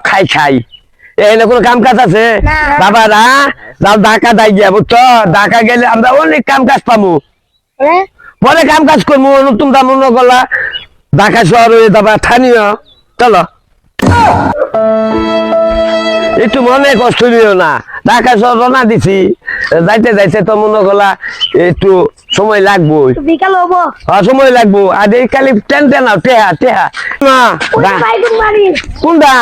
খাই খাই এখানে কোনো কাম কাজ আছে বাবারা যাও ঢাকা যাই গিয়া বুঝছো ঢাকা গেলে আমরা অনেক কাম কাজ পাবো পরে কাম কাজ করবো তোমরা মনে করলা ঢাকা শহর হয়ে যাবা স্থানীয় চলো একটু মনে কষ্ট নিও না ঢাকা শহর রওনা দিছি যাইতে যাইতে তো মনে করলা একটু সময় লাগবো বিকাল হবো সময় লাগবো আর এই খালি টেনতে নাও টেহা টেহা কোনটা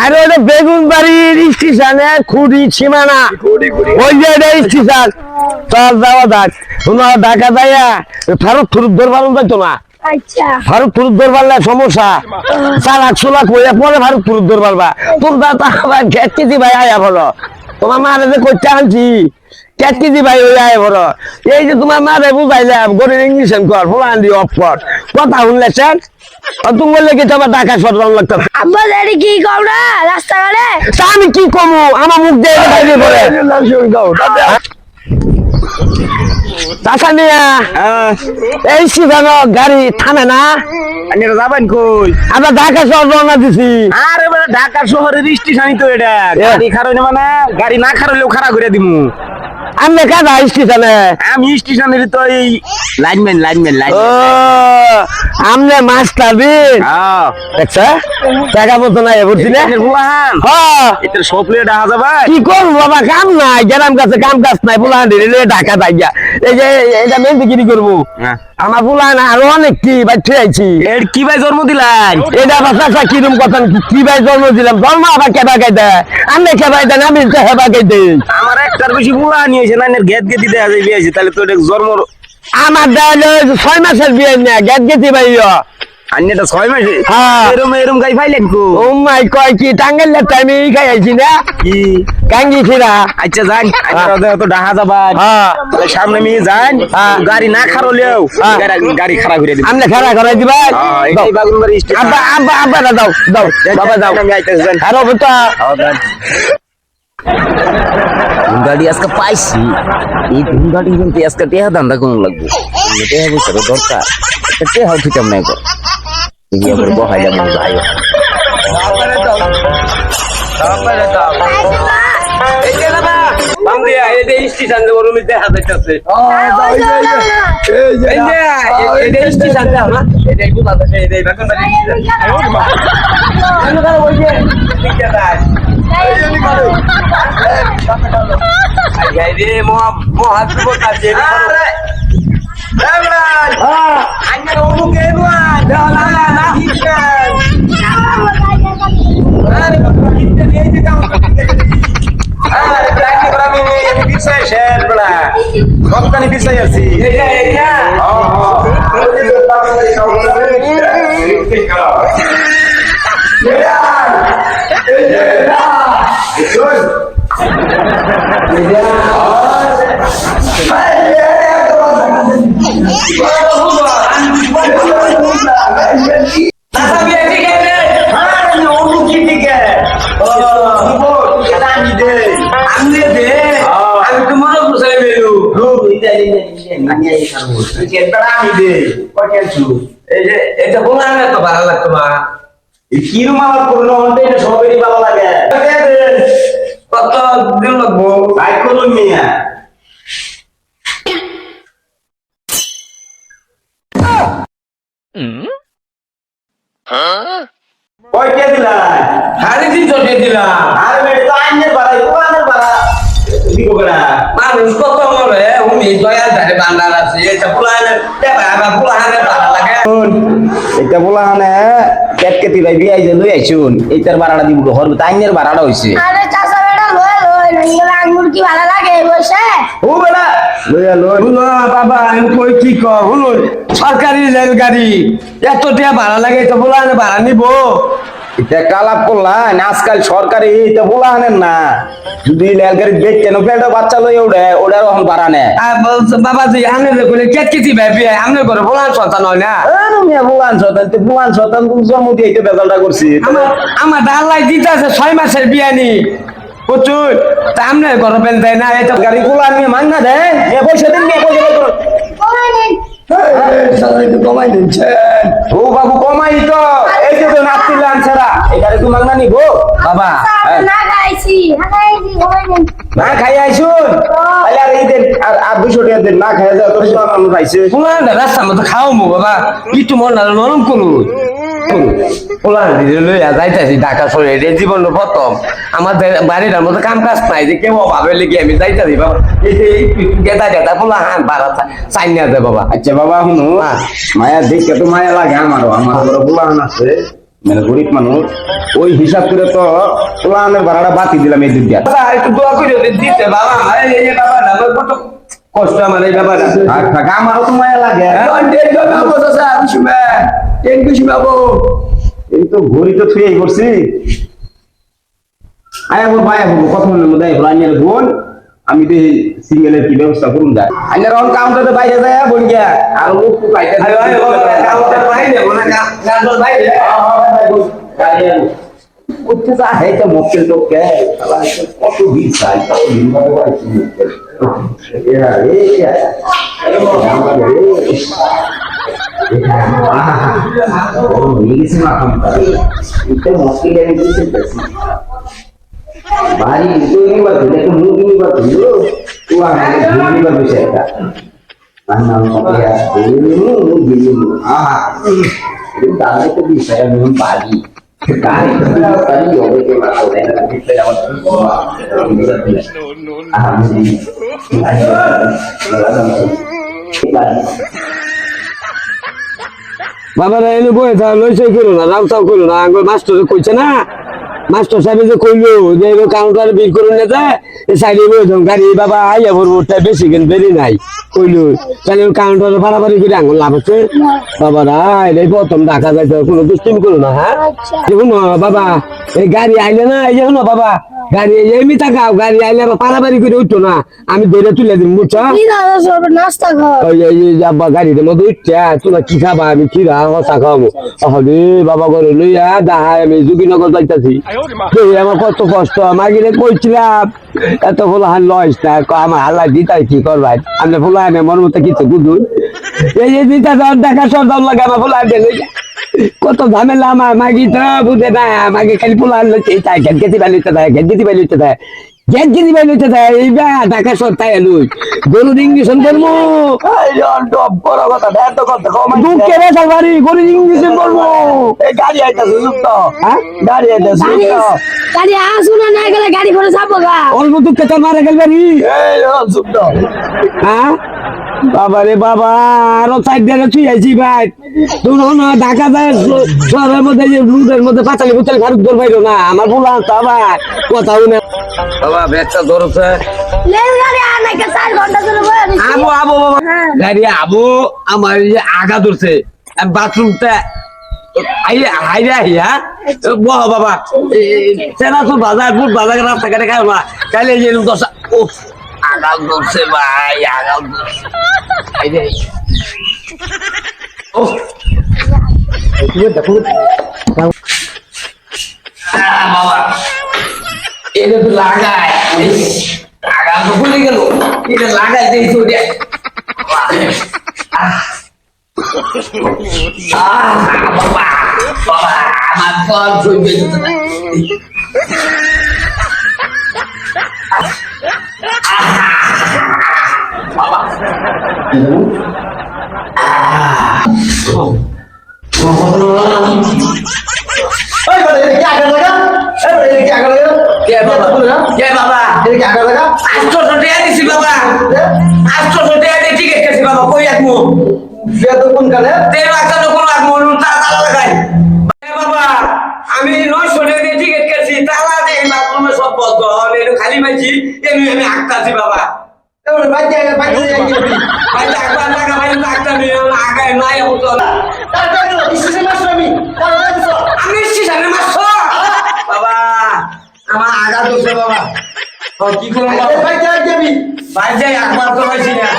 আর ওটা বেগুন বাড়ির স্টেশনে খুঁড়ি সীমানা ওই যে স্টেশন চল যাওয়া যাক শোনো ঢাকা যাইয়া ফারুক ফুরুক ধরবার যাইতো না ফারুক ফুরুক ধরবার সমস্যা চালাক সোলাক হইয়া পরে ফারুক ফুরুক ধরবার তোমরা তো আবার গ্যাস কেজি ভাই আয়া বলো তোমার মারে যে করতে আনছি ক্যাট কেজি ভাই ওই আয় বড় এই যে তোমার মারে বুঝাইলাম গরিব ইংলিশ কর ফোলান দি অফ কর কথা শুনলেছেন তুমি বললে কি তোমার ঢাকা শহর রং লাগতো আব্বা দাদি কি কম না রাস্তাঘাটে আমি কি কমু আমার মুখ দিয়ে বাইরে পড়ে চাচা নিয়া এই সিজানো গাড়ি থামে না যাবেন কই আমরা ঢাকা শহর রওনা দিছি আরে ঢাকা শহরের স্টেশনই তো এটা গাড়ি খারাইলে মানে গাড়ি না খারাইলেও খারাপ করে দিমু আমি কাদা স্টেশনে আমি স্টেশনের তো এই লাইনম্যান ও আমনে মাস্টার বিন আচ্ছা টাকা মতো নাই বুঝছি না বুলাহান হ্যাঁ এটা সপলে দেখা যাবে কি করব বাবা কাম নাই গ্রাম কাছে কাম কাজ নাই বুলাহান দিলে ঢাকা যাইয়া এই যে এটা মেন্দিগিরি করব আমার বুলাহান আরো অনেক কি বাচ্চা আইছি এর কি ভাই জন্ম দিলেন এটা বাচ্চা কিরম কথা কি ভাই জন্ম দিলাম জন্ম আবার কেবা গাইতে আমি কেবাই দেন আমি হেবা গাইতে আমার একটার বেশি বুলাহান নিয়েছে না গেট গেটি দেয়া যায় বিয়েছে তাহলে তো এটা জন্ম আমার দেয় 6 মাসের বিয়ে না গেট গেটি ভাইয়া আন্যটা 6 মাসে এরম গাই পাইলেন কো ও মাই কয় কি টাঙ্গাইলে টাইমে খাই আইছি না কি কাঙ্গি ছিড়া আচ্ছা যান তো ডাহা যাবা সামনে আমি যান গাড়ি না খারলেও গাড়ি খারাপ করে দিবেন আমনে খাড়া করাই দিবা এই বাগুনবাড়ি স্টেশন আব্বা আব্বা আব্বা দাও দাও বাবা দাও আমি আইতেছি যান আরো বটা গাড়ি আজকে পাইছি এই গাড়ি কিন্তু আজকে টেহা দান্দা কোন লাগবে টেহা বুঝতে দরকার টেহা ঠিক আমি নাই কর এই আবার বহাইলা মন ভাই এই যে না বামদিয়া এই যে স্টেশন এর রুমে দেখা যাচ্ছে এই যে স্টেশন দাও না এই বুলা আছে এই বাগান বাড়ি কেন কার ওই যে ঠিক আছে আই রে মহাত বতাছে আরে দেবরাজ আইনা ওমু কেনুয়া দালা না হিসাব আরে কিতে নিয়ে যাও আরে প্রাইভেট করা আমি বিছাই শেয়ার বলা কোম্পানি বিছাই আছি এইটা এটা বলা না তো ভালো লাগতো না কিরম আমার করলো এটা সবারই ভালো লাগে কত দিন লাগবো ভাই করুন মিয়া কয়টা দিলা সাড়ে 300 দিলাম আরে মেয়ে তো আইনের বাড়াই কোনের বাড়া দিগো বড়া মানুষ কত মরে উনি দয়া ধরে বান্দার আছে এটা পুলানে দেবা বা পুলানে ভালো লাগে এটা পুলানে কেটকেতি ভাই বিয়াই যে লই আইছুন এইটার বাড়াটা দিব হর আইনের বাড়াটা হইছে আরে চাচা বেটা লয় নইলে আঙ্গুর কি ভালো লাগে বসে ও বেটা লইয়া লই না বাবা আমি কই কি কও শুনুন সরকারি রেলগাড়ি এত টাকা ভাড়া লাগে তো পুলানে ভাড়া নিব এটা কালাপ করলাম আজকাল সরকারি এটা বলা আনেন না যদি রেলগাড়ি বেচ কেন পেটে বাচ্চা লই ওটার এখন বাড়া নেয় বাবাজি আমি কইলে কেটকেতি ভাবি আমি করে পুলান সন্তান হয় না বুলান শতান জন্ম দিয়ে বেজালটা করছি আমার আল্লাহ দিতেছে 6 মাসের বিয়ানি প্রচুর তা আমনে ঘর পেন দেয় না এটা গাড়ি গুলা নিয়ে মান না দেয় পয়সা দিন কমাই নিচ্ছে ও বাবু কমাই তো এই যে নাতি লান ছাড়া এটারে তোমার না নিব বাবা না খাইছি না খাই আইসুন তাহলে আর এই দেন আর 200 টাকা দেন না খাই যাও তো আমরা পাইছে তোমার রাস্তা মতো খাও মো বাবা একটু মন না নরম করু পোলা লইয়া যাইতেছি ঢাকা শহরে এটা জীবন প্রথম আমাদের বাড়িটার মতো কাম কাজ নাই যে কেউ ভাবে লেগে আমি যাইতেছি বাবা এই যে গেদা গেদা পোলা হান বাড়া চাই না দে বাবা আচ্ছা বাবা শুনো মায়া দেখে তো মায়া লাগে আমারও আমার বড় বুলান আছে মানে গরিব মানুষ ওই হিসাব করে তো পুলানের ভাড়াটা বাতি দিলাম এই দুধ একটু দোয়া করে দিতে বাবা এই যে বাবা আমার কত কষ্ট আমার এই ব্যাপারটা আচ্ছা আমারও তো মায়া লাগে কিন্তু ঘড়ি তো থুয়ে করছি আয়া বল ভাই বল কথা মনে মধ্যে আইনের বোন আমি তো সিঙ্গেলের কি ব্যবস্থা করুন যায় আইনের অন কাউন্টারে বাইরে যায় বল গিয়া আর লোক পাইতে কাউন্টার বাইরে মানে কাউন্টার বাইরে উঠতে যা হেটা মক্কেল তো কে কত ভিড় চাই কত ভিড় ভাবে পাইছি এরা বাড়ি তৈরি করতে একটু মুখ নিয়ে করতে তো আমি করবে সেটা রান্না তাহলে তো বিষয় আমি বাড়ি গাড়ি বাড়ি হবে কে মারো না বিষয় বাবা এনে বয়ে থা লইছে করো না রাম চাও করো না আঙ্গুল মাস্টার কইছে না মাস্টার সাহেব যে কইলো যে কাউন্টার বিল করুন না যায় সাইডে বয়ে যাও গাড়ি বাবা আইয়া বলবো বেশি কেন বেরি নাই কইলো তাহলে কাউন্টারে বাড়াবাড়ি করে আঙ্গুল লাভ হচ্ছে বাবা রাই এই প্রথম দেখা যায় কোনো দুষ্টিমি করো না হ্যাঁ দেখুন বাবা এই গাড়ি আইলে না এই দেখুন বাবা গাড়ি এমনি থাকাও গাড়ি আইলে আবার পারাবাড়ি করে উঠতো না আমি ধরে তুলে দিন বুঝছো নাস্তা খাও আব্বা গাড়ির মধ্যে উঠছে তোরা কি খাবা আমি কি হসা খাবো হলে বাবা করে লইয়া দাহাই আমি যোগীনগর যাইতাছি আমার কত কষ্ট মাগিরে কইছিলাম এত ফুল হান লইস না আমার হাল্লা দিতাই কি করবাই আমি ফুল আনে মন মতো কিছু বুঝুন এই যে দিতা দেখা সব দাম লাগে আমার ফুল আনতে কত ঝামেলা আমার মাগি তো বুঝে না মাগে খালি ফুল আনলো চাই গেতি বালিতে দেয় গেতি বালিতে দেয় গেতি বালিতে দেয় এই বা ঢাকা সত্তাই লুই গরুর ইঞ্জেকশন করবো বড় কথা দুঃখে রে সবারই গরুর ইঞ্জেকশন করবো এই গাড়ি আইতাছে যুক্ত হ্যাঁ গাড়ি আইতাছে গাড়ি আসুন না গেলে গাড়ি করে যাবো গা অল্প দুঃখে তো মারা গেল বাড়ি এই যুক্ত হ্যাঁ বাবা রে বাবা আরো সাইড দিয়ে তুই আইছি ভাই তুই না ঢাকা যায় শহরের মধ্যে যে রুটের মধ্যে পাঁচালি বুচালি ফারুক দর বাইরো না আমার বলা তো আবার কথাও না বাবা ব্যাগটা ধরছে গাড়ি আনাকে 4 ঘন্টা ধরে বসে আবো আবো বাবা গাড়ি আবো আমার এই যে আগা ধরছে বাথরুমটা হাইরা হিয়া বহ বাবা সেনাসুর বাজার ফুট বাজার রাস্তাঘাটে খাই না কালে যে দশা ও আগাল ধরছে ভাই আগাল ধরছে ও বাবা এটা তো লাগায় আগাল তো ভুলে গেল এটা লাগাই দিয়েছি ওটা বাবা বাবা আমার ফল চলবে বাবা আমি 900 টাকা দিয়ে টিকিট কেছি তালা দিয়ে বাথরুমে সব বন্ধ খালি পাইছি এমনি আমি আঁকতাছি বাবা বাবা আমার আগা দোষে বাবা কি করবো ভাই যাই একবার তো পাইছি না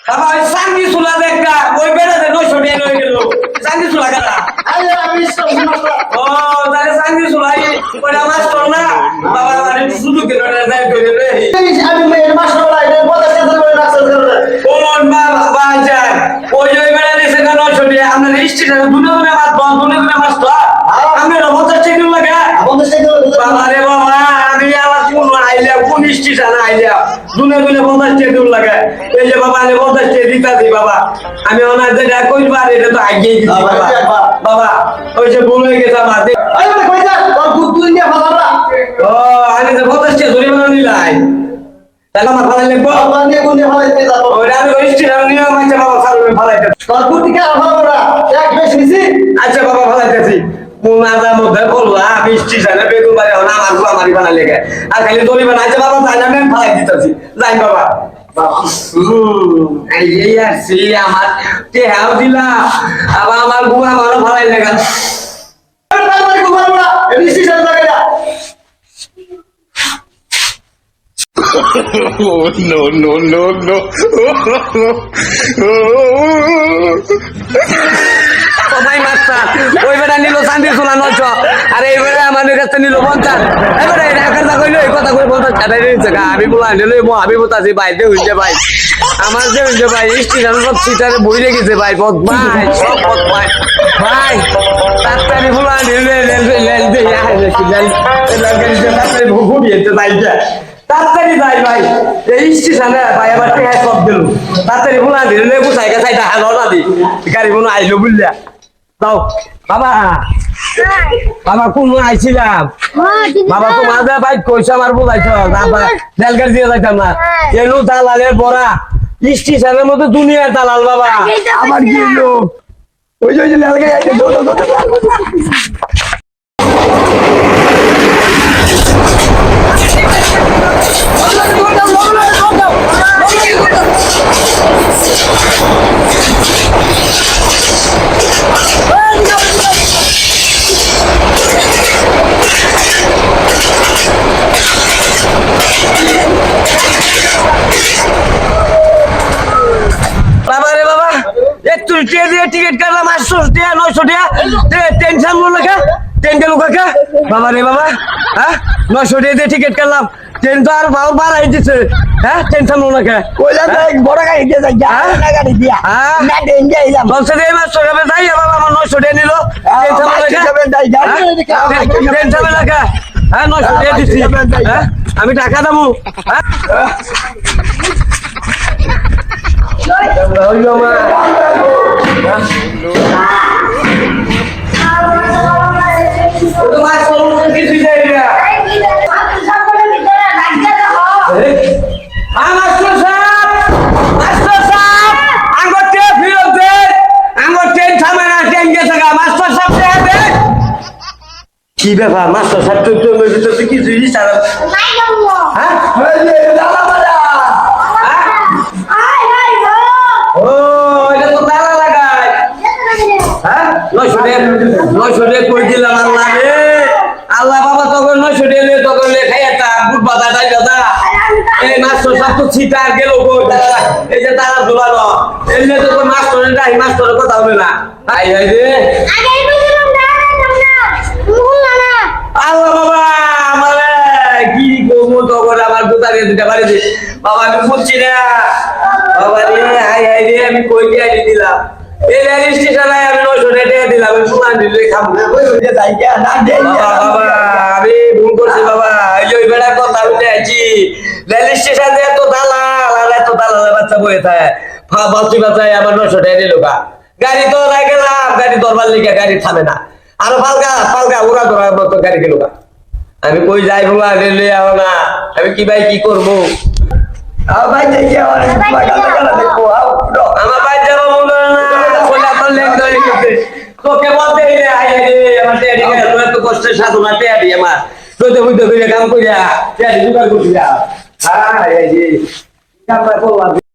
বাবা ওই সাঙ্গি চুলা দেখা ওই বেড়াতে 900 টাকা হয়ে গেল সাঙ্গি চুলা কেনা ও তাহলে সাঙ্গি চুলা ওটা মাস্টার না বাবা মানে শুধু কেন যাই করে রে কোন বাবা যায় ওই বেড়া দিছে না 900 টাকা আপনার স্টেশনে দুনে দুনে মাছ বন্ধ দুনে দুনে মাছ তো আমি রমজান চেক লাগা বাবা রে বাবা আমি আবার কোন আইলা কোন স্টেশন আইলা দুনে দুনে 50 চেক লাগা এই যে বাবা আমি 50 চেক দিতাছি বাবা আমি ওনা যেটা কইবার এটা তো আগেই দিছি বাবা বাবা ওই যে ভুল হয়ে গেছে আমার ও আমি তো 50 চেক ধরে বানাইলাই তাহলে আমার ভালো লাগবে ওটা আমি ওই স্টেশন নিয়ে মাঝে বাবা সামনে ফালাইতে আচ্ছা বাবা ফালাইতেছি পুনাদার মধ্যে বললা আমি স্টেশনে বেগুন বাড়ি হনা আমার গুলা মারি বানা লেগে আর খালি দড়ি বানাইছে বাবা তাই আমি ফালাই দিতেছি যাই বাবা এই আসছি আমার টেহাও দিলা আবার আমার গুলা মারো ফালাই লেগে Oh, no, no, no, no. সবাই মাস্টার ওই বেটা নিল শান্তি শোনা নয়শ আর এই বেটা আমাদের কাছে নিল 50 এবারে একা কইলো এই কথা কই 50 ছাড়াই দিয়েছে আমি বলা নিল আমি বলতাছি ভাই দে হইছে ভাই আমার যে হইছে ভাই স্টেশন সব সিটারে বইরে গেছে ভাই পথ ভাই সব পথ ভাই ভাই তাড়াতাড়ি বলা নিল লেল দে তাড়াতাড়ি ভুগিয়েছে তাই তাড়াতাড়ি যাই ভাই এই স্টেশনে ভাই আবার টেহা সব দিল তাড়াতাড়ি বলা নিল গুছাই গেছাই টাকা লড়া দি গাড়ি মনে আইলো বুঝলা দাও বাবা বাবা কোন আইছিলাম বাবা তো মাঝে ভাই কইসা আমার বুঝাইছ বাবা রেলগাড়ি দিয়ে যাইতাম না এলু দালালের বড়া স্টেশনের মতো দুনিয়ার দালাল বাবা আমার কি লোক ওই যে রেলগাড়ি আইছে টিকিট কাটলাম 800 টাকা 900 টাকা টেনশন মনে লেখা ট্রেন গেল কাকা বাবা রে বাবা হ্যাঁ 900 টাকা দিয়ে টিকিট কাটলাম ট্রেন তো আর বাবা বাড়াই দিচ্ছে হ্যাঁ টেনশন মনে লেখা কইলা যাই বড় গাড়ি দিয়ে যাই না গাড়ি দিয়া না দেন যাইলাম বলছে রে মাস টাকা যাই বাবা আমার 900 টাকা নিল টেনশন মনে লেখা টেনশন মনে লেখা হ্যাঁ 900 টাকা দিছি হ্যাঁ আমি টাকা দেবো হ্যাঁ হইলো মা কি ব্যাপার মাস্টার সাহেব তো কিছু জিনিস হ্যাঁ ও এটা তো তালা লাগায় হ্যাঁ 900 টাকা কই দিলাম আল্লাহ রে আল্লাহ বাবা তখন 900 টাকা নিয়ে তখন লেখাই একটা বুট বাদা তাই দাদা এই মাস্টার সব তো ছিটা গেল গো এই যে তারা ঝুলানো এমনি তো মাস্টারের ডাই মাস্টারের কথা হবে না আই আই রে আল্লাহ বাবা আমার কি করবো তখন আমার গোতারে দুটা বাড়ি দে বাবা আমি বুঝছি না বাবা রে হাই হাই রে আমি কই দিয়ে আইনি দিলাম এই রেল স্টেশনে আমি 900 টাকা দিলাম আমি পুরান দিলে খাবো বাবা আমি ভুল করছি বাবা এই যে বেড়া কথা উঠে আছি রেল স্টেশনে এত দালাল আর এত দালালের বাচ্চা বয়ে থাকে বাচ্চি বাচ্চায় আমার 900 টাকা দিল গাড়ি তো নাই গেলাম গাড়ি দরবার লিখে গাড়ি থামে না আরো পালকা উড়া ধরার মতো গাড়ি গেল আমি কই যাই বাবা রেলে আও না আমি কি ভাই কি করবো ভাই দেখি আমার ভাই যাবো মনে না খোলা তো লেগ ধরে গেছে তোকে বলতে আমার টেয়ারি এত কষ্টের সাধনা টেয়ারি আমার তোতে বুঝতে করে কাম করিয়া টেয়ারি জোগাড় করছিলাম হ্যাঁ এই যে কাম করলাম